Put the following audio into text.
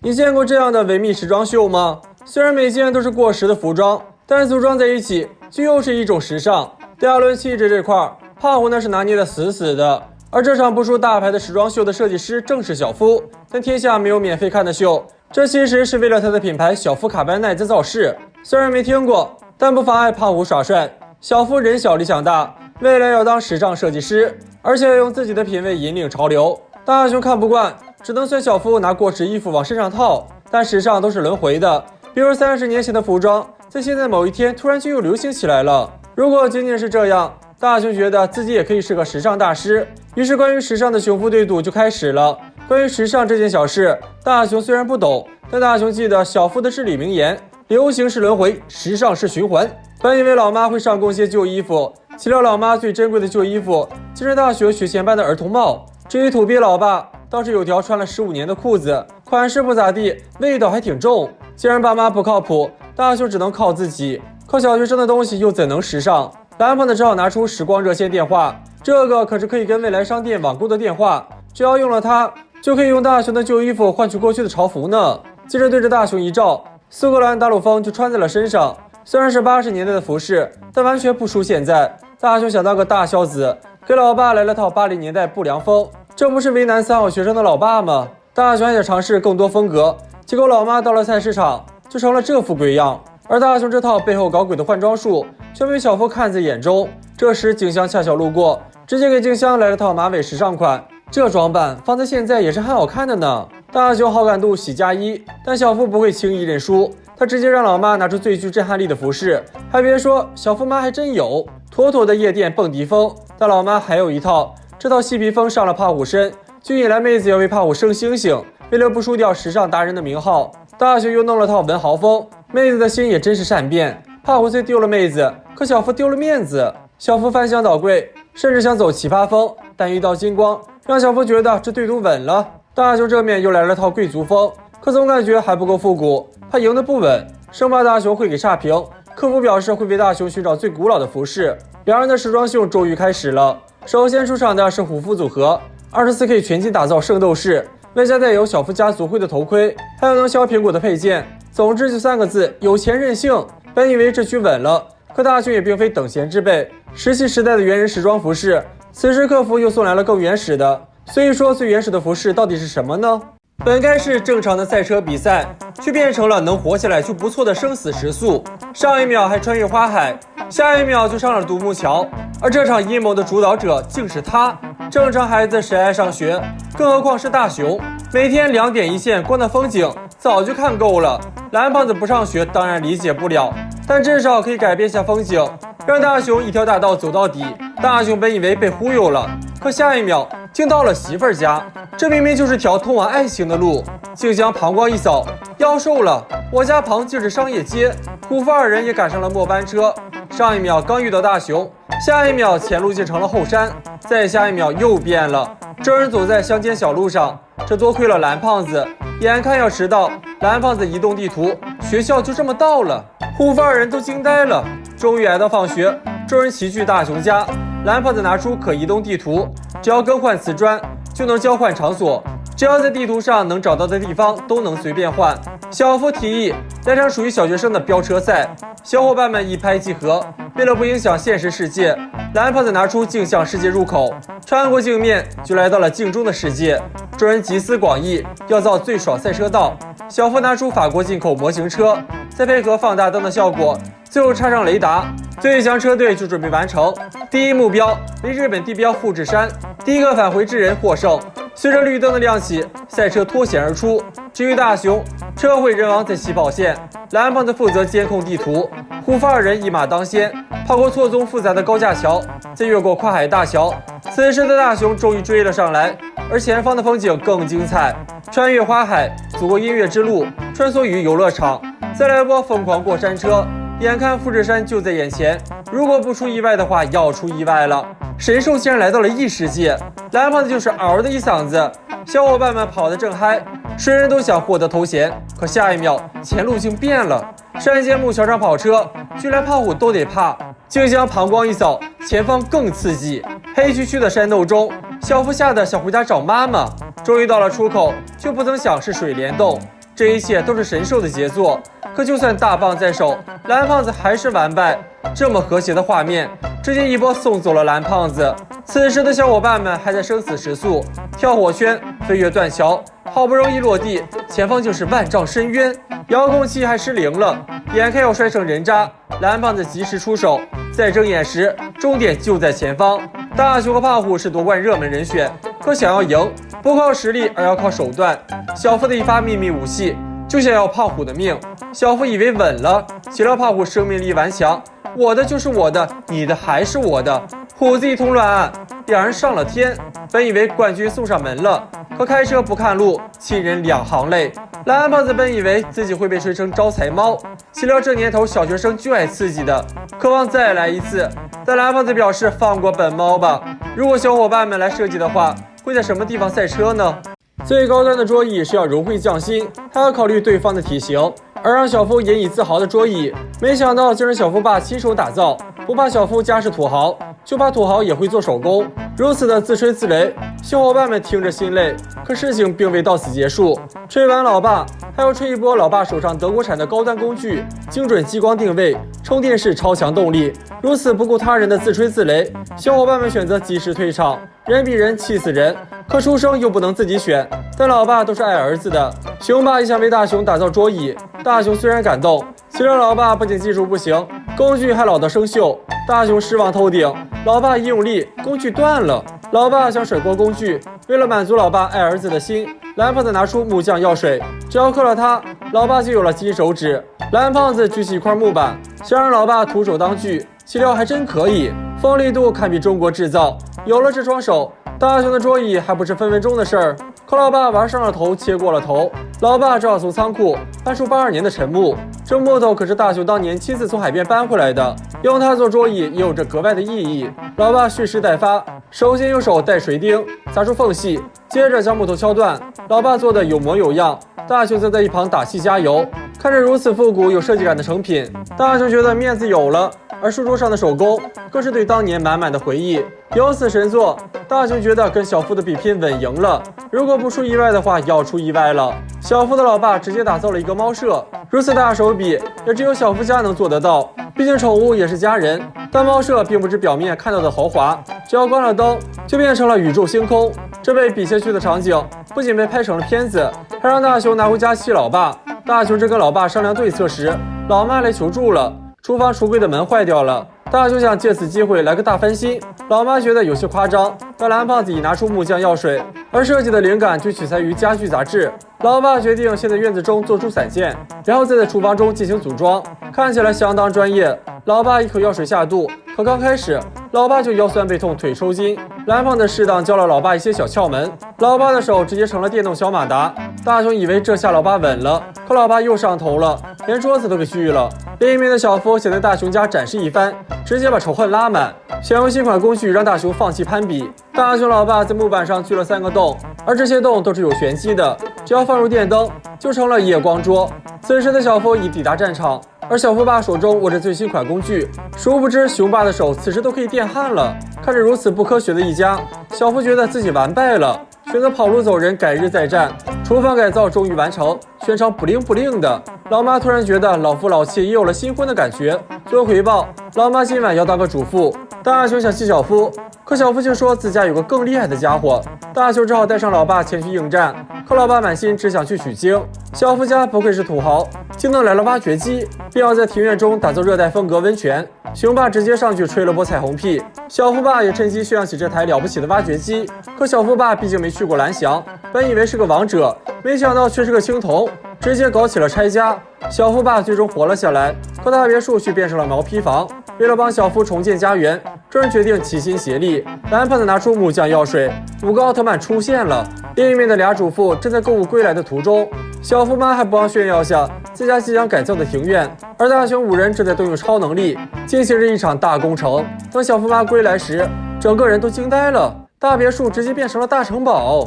你见过这样的维密时装秀吗？虽然每件都是过时的服装，但组装在一起就又是一种时尚。第二轮气质这块，胖虎那是拿捏的死死的。而这场不输大牌的时装秀的设计师正是小夫，但天下没有免费看的秀，这其实是为了他的品牌小夫卡班奈在造势。虽然没听过，但不妨碍胖虎耍帅。小夫人小理想大，未来要当时尚设计师，而且要用自己的品味引领潮流。大雄看不惯，只能随小夫拿过时衣服往身上套。但时尚都是轮回的，比如30年前的服装，在现在某一天突然就又流行起来了。如果仅仅是这样，大雄觉得自己也可以是个时尚大师。于是关于时尚的雄夫对赌就开始了。关于时尚这件小事，大雄虽然不懂，但大雄记得小夫的至理名言：流行是轮回，时尚是循环。本以为老妈会上供些旧衣服，岂料老妈最珍贵的旧衣服竟是大雄学前班的儿童帽。至于土鳖老爸，倒是有条穿了15年的裤子，款式不咋地，味道还挺重。既然爸妈不靠谱，大雄只能靠自己。靠小学生的东西又怎能时尚？蓝胖子只好拿出时光热线电话，这个可是可以跟未来商店网购的电话，只要用了它，就可以用大雄的旧衣服换取过去的潮服呢。记者对着大雄一照，苏格兰打鲁风就穿在了身上。虽然是80年代的服饰，但完全不输现在。大雄想当个大孝子，给老爸来了套80年代不良风，这不是为难3好学生的老爸吗？大雄还想尝试更多风格，结果老妈到了菜市场就成了这副鬼样。而大雄这套背后搞鬼的换装术却被小夫看在眼中。这时静香恰巧路过，直接给静香来了套马尾时尚款，这装扮放在现在也是很好看的呢。大雄好感度喜加1，但小夫不会轻易认输，他直接让老妈拿出最具震撼力的服饰。还别说，小夫妈还真有，妥妥的夜店蹦迪风。但老妈还有一套，这套嬉皮风上了胖虎身，就引来妹子要为胖虎升星星。为了不输掉时尚达人的名号，大雄又弄了套文豪风，妹子的心也真是善变。胖虎虽丢了妹子，可小夫丢了面子。小夫翻箱倒柜，甚至想走奇葩风，但一道金光让小夫觉得这对赌稳了。大雄这面又来了套贵族风，可总感觉还不够复古，怕赢得不稳，生怕大雄会给差评。客服表示会为大雄寻找最古老的服饰。两人的时装秀终于开始了。首先出场的是虎夫组合，24K 全金打造圣斗士，外加带有小夫家族徽的头盔，还有能削苹果的配件。总之就3个字：有钱任性。本以为这局稳了，可大雄也并非等闲之辈。17时代的猿人时装服饰，此时客服又送来了更原始的。所以说，最原始的服饰到底是什么呢？本该是正常的赛车比赛，却变成了能活下来就不错的生死时速。上一秒还穿越花海，下一秒就上了独木桥。而这场阴谋的主导者竟是他。正常孩子谁爱上学，更何况是大雄。每天2点一线，光那风景早就看够了。蓝胖子不上学当然理解不了，但至少可以改变下风景，让大雄一条大道走到底。大雄本以为被忽悠了，可下一秒竟到了媳妇儿家，这明明就是条通往爱情的路。静香膀胱一扫，妖兽了，我家旁就是商业街。虎父2人也赶上了末班车，上一秒刚遇到大雄，下一秒前路竟成了后山，再下一秒又变了。众人走在乡间小路上，这多亏了蓝胖子，眼看要迟到，蓝胖子移动地图，学校就这么到了。虎父2人都惊呆了。终于挨到放学，众人齐聚大雄家。蓝胖子拿出可移动地图，只要更换瓷砖就能交换场所，只要在地图上能找到的地方都能随便换。小夫提议来场属于小学生的飙车赛，小伙伴们一拍即合。为了不影响现实世界，蓝胖子拿出镜像世界入口，穿过镜面就来到了镜中的世界。众人集思广益，要造最爽赛车道。小夫拿出法国进口模型车，再配合放大灯的效果，最后插上雷达，最强车队就准备完成。第一目标为日本地标富士山，第一个返回之人获胜。随着绿灯的亮起，赛车脱险而出。至于大雄，车毁人亡在起跑线，蓝胖子负责监控地图，虎父2人一马当先，跑过错综复杂的高架桥，再越过跨海大桥。此时的大雄终于追了上来，而前方的风景更精彩，穿越花海，走过音乐之路，穿梭于游乐场，再来波疯狂过山车。眼看富士山就在眼前，如果不出意外的话，要出意外了。神兽竟然来到了异世界，蓝胖子就是嗷的一嗓子。小伙伴们跑得正嗨，谁人都想获得头衔。可下一秒前路竟变了，山间木桥上跑车，居然胖虎都得怕。静香膀胱一扫，前方更刺激。黑黢黢的山洞中，小夫吓得想回家找妈妈。终于到了出口，却不曾想是水帘洞。这一切都是神兽的杰作。可就算大棒在手，蓝胖子还是完败。这么和谐的画面，直接一波送走了蓝胖子。此时的小伙伴们还在生死时速，跳火圈，飞越断桥，好不容易落地，前方就是万丈深渊，遥控器还失灵了，眼看要摔成人渣。蓝胖子及时出手，在睁眼时，终点就在前方。大雄和胖虎是夺冠热门人选，可想要赢，不靠实力，而要靠手段。小夫的一发秘密武器，就想要胖虎的命。小夫以为稳了，岂料胖虎生命力顽强，我的就是我的，你的还是我的。虎子一通乱按，两人上了天。本以为冠军送上门了，可开车不看路，亲人两行泪。蓝胖子本以为自己会被吹成招财猫，岂料这年头小学生就爱刺激的，渴望再来一次。但蓝胖子表示放过本猫吧。如果小伙伴们来设计的话，会在什么地方赛车呢？最高端的桌椅是要融会匠心，还要考虑对方的体型。而让小夫引以自豪的桌椅，没想到竟是小夫爸亲手打造。不怕小夫家是土豪，就怕土豪也会做手工。如此的自吹自擂，小伙伴们听着心累。可事情并未到此结束，吹完老爸，还要吹一波老爸手上德国产的高端工具，精准激光定位，充电式超强动力。如此不顾他人的自吹自擂，小伙伴们选择及时退场。人比人气死人，可出生又不能自己选，但老爸都是爱儿子的。熊爸也想为大雄打造桌椅，大雄虽然感动，岂料老爸不仅技术不行，工具还老得生锈。大雄失望透顶，老爸一用力，工具断了。老爸想甩锅工具，为了满足老爸爱儿子的心，蓝胖子拿出木匠药水，只要刻了它，老爸就有了金手指。蓝胖子举起一块木板，想让老爸徒手当锯，岂料还真可以，锋利度堪比中国制造。有了这双手，大雄的桌椅还不是分分钟的事儿。可老爸玩上了头，切过了头，老爸只好从仓库搬出82年的沉木。这木头可是大雄当年亲自从海边搬回来的，用它做桌椅也有着格外的意义。老爸蓄势待发，首先用手带水钉砸出缝隙，接着将木头敲断。老爸做的有模有样，大雄则在一旁打气加油。看着如此复古有设计感的成品，大雄觉得面子有了，而书桌上的手工更是对当年满满的回忆。有此神作，大雄觉得跟小夫的比拼稳赢了。如果不出意外的话，要出意外了。小夫的老爸直接打造了一个猫舍，如此大手笔，也只有小夫家能做得到。毕竟宠物也是家人，但猫舍并不是表面看到的豪华，只要关了灯，就变成了宇宙星空。这被比下去的场景，不仅被拍成了片子，还让大雄拿回家气老爸。大雄正跟老爸商量对策时，老妈来求助了。厨房橱柜的门坏掉了，大雄想借此机会来个大翻新，老妈觉得有些夸张，但蓝胖子已拿出木匠药水，而设计的灵感就取材于家具杂志。老爸决定先在院子中做出伞件，然后再在厨房中进行组装，看起来相当专业。老爸一口药水下肚，可刚开始，老爸就腰酸背痛、腿抽筋。蓝胖子适当教了老爸一些小窍门，老爸的手直接成了电动小马达。大雄以为这下老爸稳了，可老爸又上头了，连桌子都给锯了。另一面的小夫想在大雄家展示一番，直接把仇恨拉满，想用新款工具让大雄放弃攀比。大雄老爸在木板上锯了3个洞，而这些洞都是有玄机的，只要放入电灯，就成了夜光桌。此时的小夫已抵达战场，而小夫爸手中握着最新款工具，殊不知熊爸的手此时都可以电焊了。看着如此不科学的一家，小夫觉得自己完败了，选择跑路走人，改日再战。厨房改造终于完成，全场不灵不灵的。老妈突然觉得老夫老妻也有了新婚的感觉。作为回报，老妈今晚要当个主妇。大雄想气小夫，可小夫却说自家有个更厉害的家伙。大雄只好带上老爸前去应战，可老爸满心只想去取经。小夫家不愧是土豪，竟能来了挖掘机，并要在庭院中打造热带风格温泉。熊爸直接上去吹了波彩虹屁，小夫爸也趁机炫耀起这台了不起的挖掘机。可小夫爸毕竟没去过蓝翔，本以为是个王者，没想到却是个青铜，直接搞起了拆家。小夫爸最终活了下来，可大别墅却变成了毛坯房。为了帮小夫重建家园，众人决定齐心协力。蓝胖子拿出木匠药水，5个奥特曼出现了。另一面的俩主妇正在购物归来的途中，小夫妈还不忘炫耀下自家即将改造的庭院，而大雄5人正在动用超能力进行着一场大工程。等小夫妈归来时，整个人都惊呆了，大别墅直接变成了大城堡。